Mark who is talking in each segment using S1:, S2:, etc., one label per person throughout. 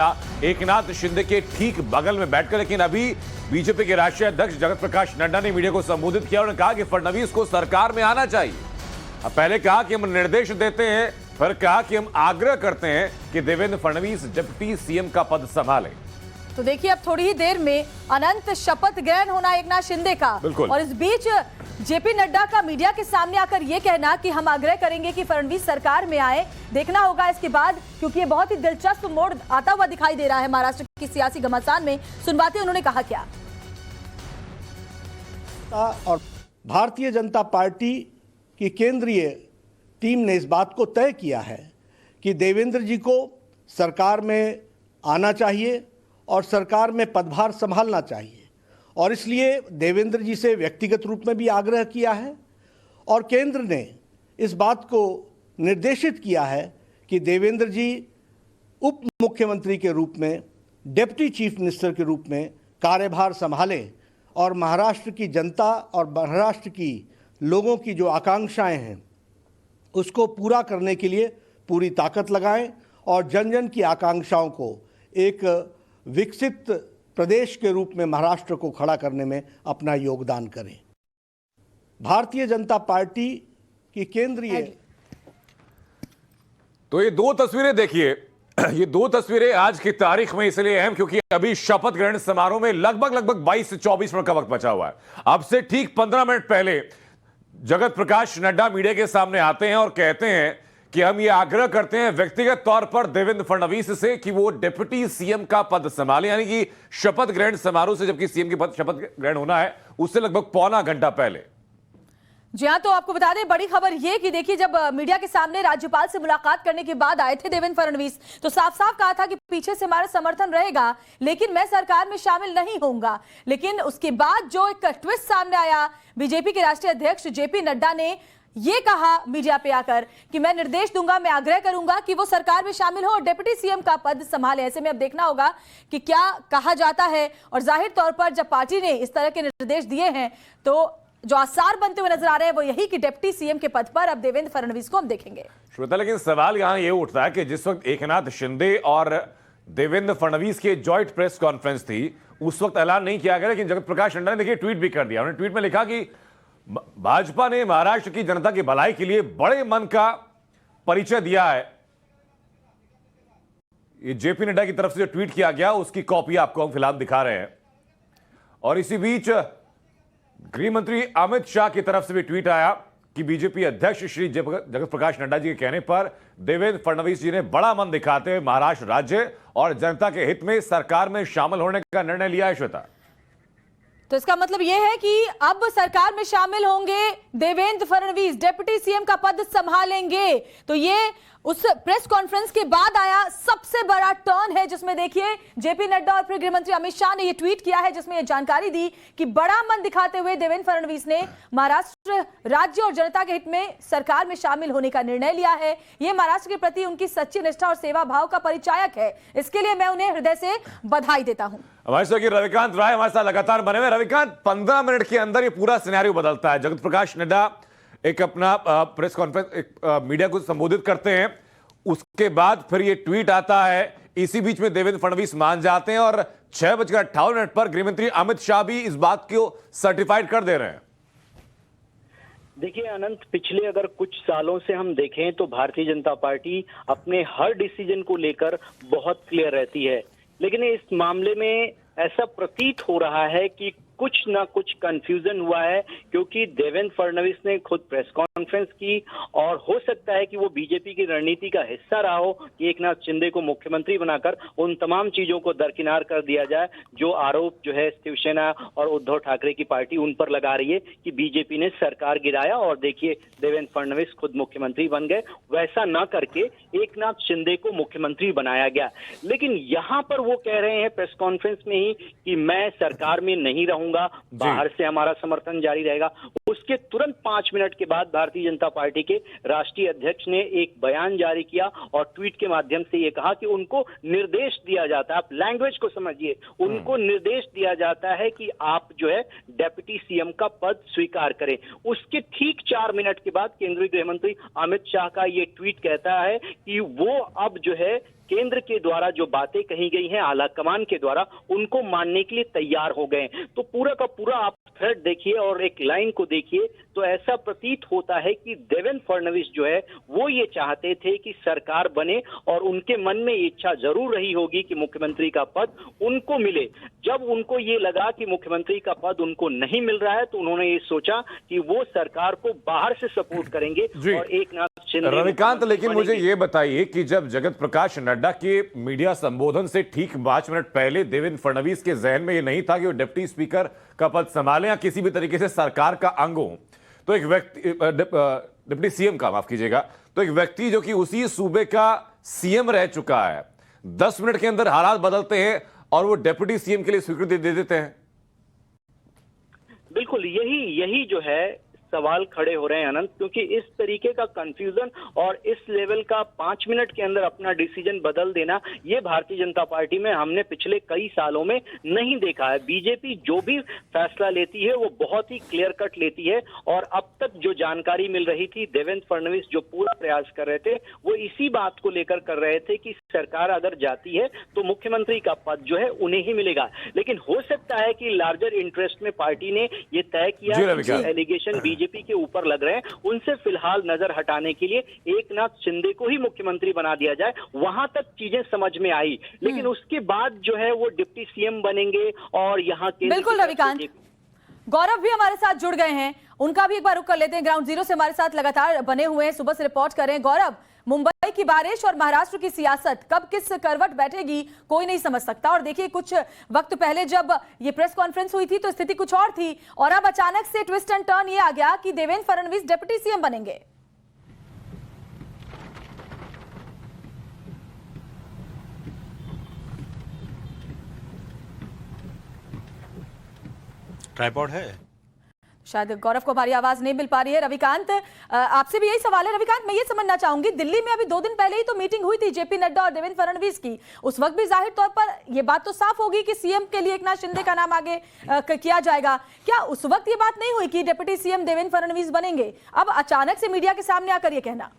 S1: एकनाथ शिंदे के ठीक बगल में बैठकर। लेकिन अभी बीजेपी के राष्ट्रीय अध्यक्ष जगत प्रकाश नड्डा ने मीडिया को संबोधित किया। उन्होंने कहा कि फडणवीस को सरकार में आना चाहिए। अब पहले कहा कि हम निर्देश देते हैं, फिर कहा कि हम आग्रह करते हैं कि देवेंद्र फडणवीस डिप्टी सीएम का पद संभालें।
S2: तो देखिए, अब थोड़ी ही देर में अनंत शपथ ग्रहण होना एकनाथ शिंदे का, और इस बीच जेपी नड्डा का मीडिया के सामने आकर यह कहना कि हम आग्रह करेंगे कि फडणवीस सरकार में आए। देखना होगा इसके बाद, क्योंकि ये बहुत ही दिलचस्प मोड़ आता हुआ दिखाई दे रहा है महाराष्ट्र की सियासी घमासान में। सुनवाते उन्होंने कहा क्या।
S3: और भारतीय जनता पार्टी की केंद्रीय टीम ने इस बात को तय किया है कि देवेंद्र जी को सरकार में आना चाहिए और सरकार में पदभार संभालना चाहिए, और इसलिए देवेंद्र जी से व्यक्तिगत रूप में भी आग्रह किया है। और केंद्र ने इस बात को निर्देशित किया है कि देवेंद्र जी उप मुख्यमंत्री के रूप में, डिप्टी चीफ मिनिस्टर के रूप में कार्यभार संभालें और महाराष्ट्र की जनता और महाराष्ट्र की लोगों की जो आकांक्षाएं हैं उसको पूरा करने के लिए पूरी ताकत लगाएं और जन जन की आकांक्षाओं को एक विकसित प्रदेश के रूप में महाराष्ट्र को खड़ा करने में अपना योगदान करें। भारतीय जनता पार्टी की केंद्रीय
S1: तो ये दो तस्वीरें देखिए, ये दो तस्वीरें आज की तारीख में इसलिए अहम क्योंकि अभी शपथ ग्रहण समारोह में लगभग 22 से 24 मिनट का वक्त बचा हुआ है। अब से ठीक 15 मिनट पहले जगत प्रकाश नड्डा मीडिया के सामने आते हैं और कहते हैं कि हम ये आग्रह करते हैं व्यक्तिगत तौर पर देवेंद्र फडणवीस से कि वो डिप्टी सीएम का पद संभाले, यानी कि शपथ ग्रहण समारोह से, जबकि सीएम की पद शपथ ग्रहण होना है उससे लगभग पौना घंटा पहले।
S2: जी हाँ, तो आपको बता दें बड़ी खबर ये कि देखिए, जब मीडिया के सामने राज्यपाल से मुलाकात करने के बाद आए थे देवेंद्र फडणवीस, तो साफ साफ कहा था कि पीछे से हमारा समर्थन रहेगा, लेकिन मैं सरकार में शामिल नहीं होऊंगा। लेकिन उसके बाद जो एक ट्विस्ट सामने आया, बीजेपी के राष्ट्रीय अध्यक्ष जेपी नड्डा ने ये कहा मीडिया पे आकर कि मैं निर्देश दूंगा, मैं आग्रह करूंगा कि वो सरकार में शामिल हो और डिप्टी सीएम का पद संभाले। ऐसे में अब देखना होगा कि क्या कहा जाता है। और जाहिर तौर पर जब पार्टी ने इस तरह के निर्देश दिए हैं तो जो आसार बनते हुए नजर आ रहे हैं वो यही कि डिप्टी सीएम के पद पर अब देवेंद्र फडणवीस को हम देखेंगे।
S1: श्वेता, लेकिन सवाल यहां ये उठता है कि जिस वक्त एकनाथ शिंदे और देवेंद्र फडणवीस की जॉइंट प्रेस कॉन्फ्रेंस थी उस वक्त ऐलान नहीं किया गया, लेकिन जगत प्रकाश नड्डा ने देखिए ट्वीट भी कर दिया। उन्होंने ट्वीट में लिखा कि भाजपा ने महाराष्ट्र की जनता की भलाई के लिए बड़े मन का परिचय दिया है। ये जेपी नड्डा की तरफ से जो ट्वीट किया गया उसकी कॉपी आपको हम फिलहाल दिखा रहे हैं। और इसी बीच गृह मंत्री अमित शाह की तरफ से भी ट्वीट आया कि बीजेपी अध्यक्ष श्री जगत प्रकाश नड्डा जी के कहने पर देवेंद्र फडणवीस जी ने बड़ा मन दिखाते हुए महाराष्ट्र राज्य और जनता के हित में सरकार में शामिल होने का निर्णय लिया है। श्वेता,
S2: तो इसका मतलब यह है कि अब सरकार में शामिल होंगे देवेंद्र फडणवीस, डिप्टी सीएम का पद संभालेंगे। तो ये उस प्रेस कॉन्फ्रेंस के बाद आया सबसे बड़ा टर्न है, जिसमें देखिए जेपी नड्डा और फिर गृह मंत्री अमित शाह ने ये ट्वीट किया है, जिसमें ये जानकारी दी कि बड़ा मन दिखाते हुए देवेंद्र फडणवीस ने महाराष्ट्र राज्य और जनता के हित में सरकार में शामिल होने का निर्णय लिया है। ये महाराष्ट्र के प्रति उनकी सच्ची निष्ठा और सेवा भाव का परिचायक है। इसके लिए मैं उन्हें हृदय से बधाई देता हूं।
S1: हमारे साथ रविकांत राय हमारे साथ लगातार बने हुए। रविकांत, 15 मिनट के अंदर ये पूरा सिनेरियो बदलता है। जगत प्रकाश नड्डा एक अपना प्रेस कॉन्फ्रेंस मीडिया को संबोधित करते हैं, उसके बाद फिर ये ट्वीट आता है। इसी बीच में देवेंद्र फडणवीस मान जाते हैं और 6:58 पर गृहमंत्री अमित शाह भी इस बात को सर्टिफाइड कर दे रहे हैं।
S4: देखिए अनंत, पिछले अगर कुछ सालों से हम देखें तो भारतीय जनता पार्टी अपने हर डिसीजन को लेकर बहुत क्लियर रहती है, लेकिन इस मामले में ऐसा प्रतीत हो रहा है कि कुछ ना कुछ कंफ्यूजन हुआ है, क्योंकि देवेंद्र फडणवीस ने खुद प्रेस कॉन्फ्रेंस की और हो सकता है कि वो बीजेपी की रणनीति का हिस्सा रहा हो कि एकनाथ शिंदे को मुख्यमंत्री बनाकर उन तमाम चीजों को दरकिनार कर दिया जाए जो आरोप जो है शिवसेना और उद्धव ठाकरे की पार्टी उन पर लगा रही है कि बीजेपी ने सरकार गिराया और देखिए देवेंद्र फडणवीस खुद मुख्यमंत्री बन गए। वैसा न करके एकनाथ शिंदे को मुख्यमंत्री बनाया गया, लेकिन यहाँ पर वो कह रहे हैं प्रेस कॉन्फ्रेंस में ही कि मैं सरकार में नहीं रहूंगा, बाहर से हमारा समर्थन जारी रहेगा। उसके तुरंत 5 मिनट के बाद भारतीय जनता पार्टी के राष्ट्रीय अध्यक्ष ने एक बयान जारी किया और ट्वीट के माध्यम से ये कहा कि उनको निर्देश दिया जाता है, आप लैंग्वेज को समझिए, उनको निर्देश दिया जाता है कि आप जो है डिप्टी सीएम का पद स्वीकार करें। उसके ठीक 4 मिनट के बाद केंद्रीय गृह मंत्री अमित शाह का ये ट्वीट कहता है कि वो अब जो है केंद्र के द्वारा जो बातें कही गई हैं आला कमान के द्वारा, उनको मानने के लिए तैयार हो गए। तो पूरा का पूरा आप थ्रेड देखिए और एक लाइन को देखिए तो ऐसा प्रतीत होता है कि देवेंद्र फडणवीस जो है वो ये चाहते थे कि सरकार बने और उनके मन में इच्छा जरूर रही होगी कि मुख्यमंत्री का पद उनको मिले। जब उनको ये लगा कि मुख्यमंत्री का पद उनको नहीं मिल रहा है तो उन्होंने ये सोचा कि वो सरकार को बाहर से सपोर्ट करेंगे और एक नाथ शिंदे।
S1: रविकांत, लेकिन मुझे ये बताइए कि जब जगत प्रकाश नड्डा के मीडिया संबोधन से ठीक 5 मिनट पहले देवेंद्र फडणवीस के जहन में ये नहीं था कि वो डिप्टी स्पीकर का पद संभाले या किसी भी तरीके से सरकार का अंग हो, तो एक व्यक्ति डिप्टी सीएम का, माफ कीजिएगा, तो एक व्यक्ति जो कि उसी सूबे का सीएम रह चुका है, 10 मिनट के अंदर हालात बदलते हैं और वो डिप्टी सीएम के लिए स्वीकृति दे देते हैं।
S4: बिल्कुल यही जो है सवाल खड़े हो रहे हैं अनंत, क्योंकि इस तरीके का कंफ्यूजन और इस लेवल का 5 मिनट के अंदर अपना डिसीजन बदल देना, ये भारतीय जनता पार्टी में हमने पिछले कई सालों में नहीं देखा है। बीजेपी जो भी फैसला लेती है वो बहुत ही क्लियर कट लेती है और अब तक जो जानकारी मिल रही थी, देवेंद्र फडणवीस जो पूरा प्रयास कर रहे थे वो इसी बात को लेकर कर रहे थे कि सरकार अगर जाती है तो मुख्यमंत्री का पद जो है उन्हें ही मिलेगा। लेकिन हो सकता है कि लार्जर इंटरेस्ट में पार्टी ने ये तय किया कि एलिगेशन बीजेपी के ऊपर लग रहे हैं उनसे फिलहाल नजर हटाने के लिए एक नाथ शिंदे को ही मुख्यमंत्री बना दिया जाए। वहां तक चीजें समझ में आई, लेकिन उसके बाद जो है वो डिप्टी सीएम बनेंगे और यहाँ के
S2: बिल्कुल रविकांत, गौरव भी हमारे साथ जुड़ गए हैं, उनका भी एक बार रुख कर लेते हैं। ग्राउंड जीरो से हमारे साथ लगातार बने हुए हैं, सुबह से रिपोर्ट कर रहे हैं। गौरव, मुंबई की बारिश और महाराष्ट्र की सियासत कब किस करवट बैठेगी कोई नहीं समझ सकता। और देखिए, कुछ वक्त पहले जब ये प्रेस कॉन्फ्रेंस हुई थी तो स्थिति कुछ और थी और अब अचानक से ट्विस्ट एंड टर्न ये आ गया कि देवेंद्र फडणवीस डिप्टी सीएम बनेंगे।
S5: ट्राइपॉड है,
S2: शायद गौरव को हमारी आवाज नहीं मिल पा रही है। रविकांत, आपसे भी यही सवाल है। रविकांत, मैं ये समझना चाहूंगी, दिल्ली में अभी 2 दिन पहले ही तो मीटिंग हुई थी जेपी नड्डा और देवेंद्र फडणवीस की। उस वक्त भी जाहिर तौर पर यह बात तो साफ होगी कि सीएम के लिए एक नाथ शिंदे का नाम आगे किया जाएगा। क्या उस वक्त ये बात नहीं हुई कि डिप्टी सीएम देवेंद्र फडणवीस बनेंगे? अब अचानक से मीडिया के सामने आकर यह कहना।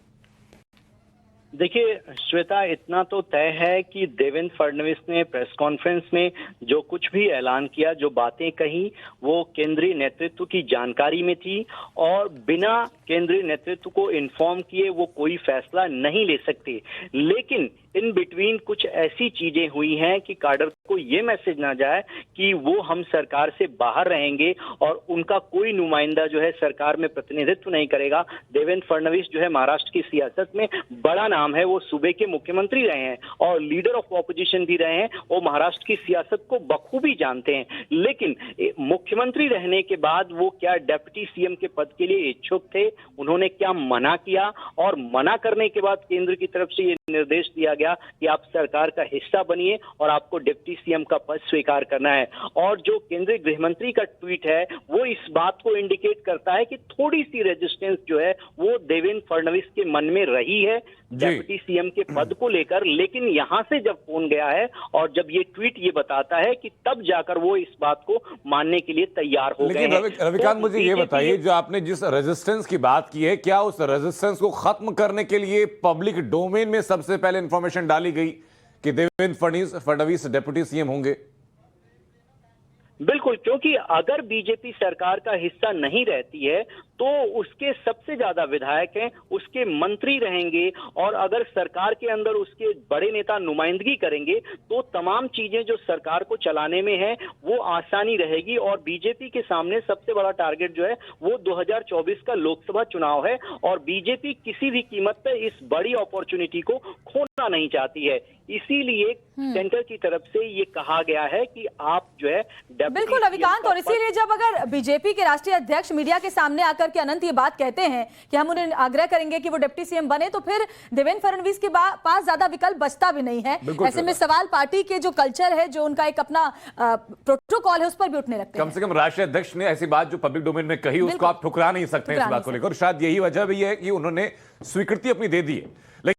S4: देखिए श्वेता, इतना तो तय है कि देवेंद्र फडणवीस ने प्रेस कॉन्फ्रेंस में जो कुछ भी ऐलान किया, जो बातें कही, वो केंद्रीय नेतृत्व की जानकारी में थी और बिना केंद्रीय नेतृत्व को इन्फॉर्म किए वो कोई फैसला नहीं ले सकते। लेकिन इन बिटवीन कुछ ऐसी चीजें हुई हैं कि काडर को ये मैसेज ना जाए कि वो हम सरकार से बाहर रहेंगे और उनका कोई नुमाइंदा जो है सरकार में प्रतिनिधित्व नहीं करेगा। देवेंद्र फडणवीस जो है महाराष्ट्र की सियासत में बड़ा नाम है, वो सूबे के मुख्यमंत्री रहे हैं और लीडर ऑफ ऑपोजिशन भी रहे हैं, वो महाराष्ट्र की सियासत को बखूबी जानते हैं। लेकिन मुख्यमंत्री रहने के बाद वो क्या डिप्टी सीएम के पद के लिए इच्छुक थे? उन्होंने क्या मना किया? और मना करने के बाद केंद्र की तरफ से ये निर्देश दिया गया कि आप सरकार का हिस्सा बनिए और आपको डिप्टी सीएम का पद स्वीकार करना है। और जो केंद्रीय गृह मंत्री का ट्वीट है वो इस बात को इंडिकेट करता है कि थोड़ी सी रेजिस्टेंस जो है वो देवेंद्र फडणवीस के मन में रही है डिप्टी सीएम के पद को लेकर। लेकिन यहां से जब फोन गया है और जब ये ट्वीट ये बताता है कि तब जाकर वो इस बात को मानने के लिए तैयार हो गए हैं।
S1: लेकिन रविकांत, मुझे ये बताइए, जो आपने जिस रेजिस्टेंस की बात की है, क्या उस रेजिस्टेंस को खत्म करने के लिए पब्लिक डोमेन में सबसे पहले इंफॉर्मेशन डाली गई कि देवेंद्र फडणवीस डिप्टी सीएम होंगे?
S4: बिल्कुल, क्योंकि अगर बीजेपी सरकार का हिस्सा नहीं रहती है तो उसके सबसे ज्यादा विधायक हैं, उसके मंत्री रहेंगे और अगर सरकार के अंदर उसके बड़े नेता नुमाइंदगी करेंगे तो तमाम चीजें जो सरकार को चलाने में है वो आसानी रहेगी। और बीजेपी के सामने सबसे बड़ा टारगेट जो है वो 2024 का लोकसभा चुनाव है और बीजेपी किसी भी कीमत पर इस बड़ी अपॉर्चुनिटी को खोना नहीं चाहती है। इसीलिए सेंटर की तरफ से ये कहा गया है कि आप जो है
S2: बिल्कुल रविकांत, और इसीलिए जब अगर बीजेपी के राष्ट्रीय अध्यक्ष मीडिया के सामने आकर के अनंत ये बात कहते हैं कि हम उन्हें आग्रह करेंगे कि वो डिप्टी सीएम बने, तो फिर देवेंद्र फडणवीस के पास ज्यादा विकल्प बचता भी नहीं है। ऐसे में सवाल पार्टी के जो कल्चर है, जो उनका एक अपना प्रोटोकॉल है, उस पर भी उठने लगते हैं।
S1: कम से कम राष्ट्रीय अध्यक्ष ने ऐसी बात जो पब्लिक डोमेन में कही उसको आप ठुकरा नहीं सकते इस बात को लेकर। शायद यही वजह भी है कि उन्होंने स्वीकृति अपनी दे दी है।